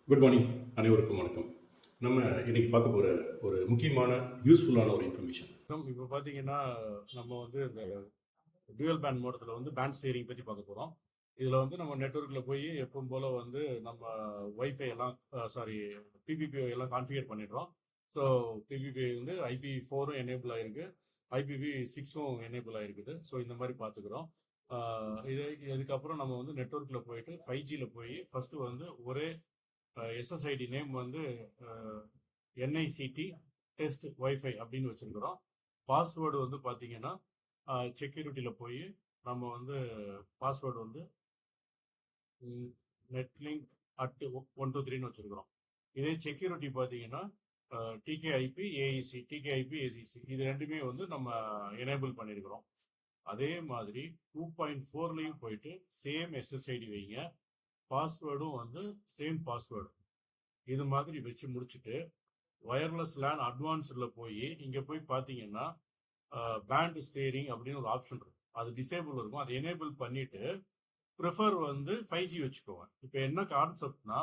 Good morning. அனைவருக்கும் வணக்கம். நம்ம இன்னைக்கு பார்க்க போகிற ஒரு முக்கியமான யூஸ்ஃபுல்லான ஒரு இன்ஃபர்மேஷன். இப்போ பார்த்தீங்கன்னா நம்ம வந்து இந்த டியூவல் பேண்ட் மோடத்தில் வந்து பேண்ட் ஸ்டீரிங் பற்றி பார்க்க போகிறோம். இதில் வந்து நம்ம நெட்ஒர்க்கில் போய் எப்பவும் போல் வந்து நம்ம ஒய்ஃபை எல்லாம் பிபிபி எல்லாம் கான்ஃபிகர் பண்ணிடுறோம். ஸோ பிபிபி வந்து IP4 எனேபிள் ஆகிருக்கு, IPv6 எனேபிள் ஆகிருக்குது. ஸோ இந்த மாதிரி பார்த்துக்கிறோம். இதுக்கப்புறம் நம்ம வந்து நெட்ஒர்க்கில் போயிட்டு 5Gயில் போய் ஃபஸ்ட்டு வந்து ஒரே எஸ்எஸ்ஐடி நேம் வந்து NICT டெஸ்ட் ஒய்ஃபை அப்படின்னு வச்சுருக்கிறோம். பாஸ்வேர்டு வந்து பார்த்தீங்கன்னா செக்யூரிட்டியில் போய் நம்ம வந்து பாஸ்வேர்டு வந்து நெட்லிங்க் @123ன்னு வச்சுருக்கிறோம். இதே செக்யூரிட்டி பார்த்தீங்கன்னா TKIP AEC இது ரெண்டுமே வந்து நம்ம எனேபிள் பண்ணியிருக்கிறோம். அதே மாதிரி 2.4லையும் போயிட்டு சேம் SSID வைங்க, பாஸ்வேர்டும் வந்து சேம் பாஸ்வேர்டு. இது மாதிரி வச்சு முடிச்சுட்டு வயர்லெஸ் லேன் அட்வான்ஸில் போய் இங்கே போய் பார்த்தீங்கன்னா பேண்ட் ஸ்டேரிங் அப்படின்னு ஒரு ஆப்ஷன் இருக்கும். அது டிசேபிள் இருக்கும். அதை எனேபிள் பண்ணிட்டு ப்ரிஃபர் வந்து 5G வச்சுக்கோங்க. இப்போ என்ன கான்செப்ட்னா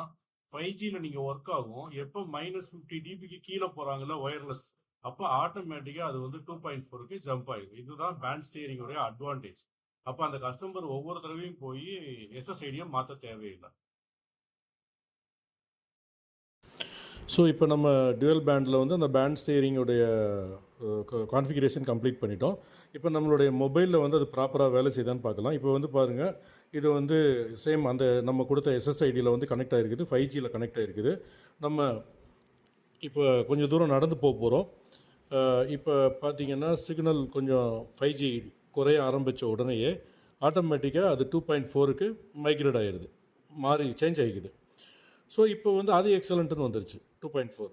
5Gயில் நீங்கள் ஒர்க் ஆகும். எப்போ -50 dBக்கு கீழே போகிறாங்கல்ல ஒயர்லெஸ், அப்போ ஆட்டோமேட்டிக்காக அது வந்து 2.4க்கு ஜம்ப் ஆகிடும். இதுதான் பேண்ட் ஸ்டேரிங்கோடைய அட்வான்டேஜ். அப்போ அந்த கஸ்டமர் ஒவ்வொரு தடவையும் போய் SSIDயை மாற்ற தேவையில்லை. ஸோ இப்போ நம்ம டுவல் பேண்டில் வந்து அந்த பேண்ட் ஸ்டேரிங்கோடைய கான்ஃபிகரேஷன் கம்ப்ளீட் பண்ணிட்டோம். இப்போ நம்மளுடைய மொபைலில் வந்து அது ப்ராப்பராக வேலை செய்தான்னு பார்க்கலாம். இப்போ வந்து பாருங்கள், இது வந்து சேம் அந்த நம்ம கொடுத்த SSIDயில் வந்து கனெக்ட் ஆகிருக்குது, 5Gயில் கனெக்ட் ஆகிருக்குது. நம்ம இப்போ கொஞ்சம் தூரம் நடந்து போக போகிறோம். இப்போ பார்த்திங்கன்னா சிக்னல் கொஞ்சம் 5G குறைய ஆரம்பித்த உடனேயே ஆட்டோமேட்டிக்காக அது 2.4க்கு மைக்ரேட் ஆகிடுது, சேஞ்ச் ஆகிக்குது. ஸோ இப்போ வந்து அது எக்ஸலண்ட்டுன்னு வந்துருச்சு 2.4.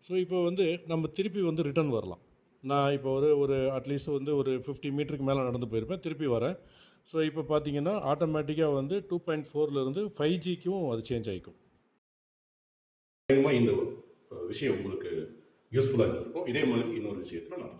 ஸோ இப்போ வந்து நம்ம திருப்பி வந்து ரிட்டர்ன் வரலாம். நான் இப்போ ஒரு அட்லீஸ்ட் வந்து ஒரு 50 மீட்டருக்கு மேலே நடந்து போயிருப்பேன், திருப்பி வரேன். ஸோ இப்போ பார்த்தீங்கன்னா ஆட்டோமேட்டிக்காக வந்து 2.4லேருந்து 5Gக்கும் அது சேஞ்ச் ஆகிக்கும். இந்த விஷயம் உங்களுக்கு யூஸ்ஃபுல்லாக இருந்திருக்கும். இதே மாதிரி இன்னொரு விஷயத்தில் நான்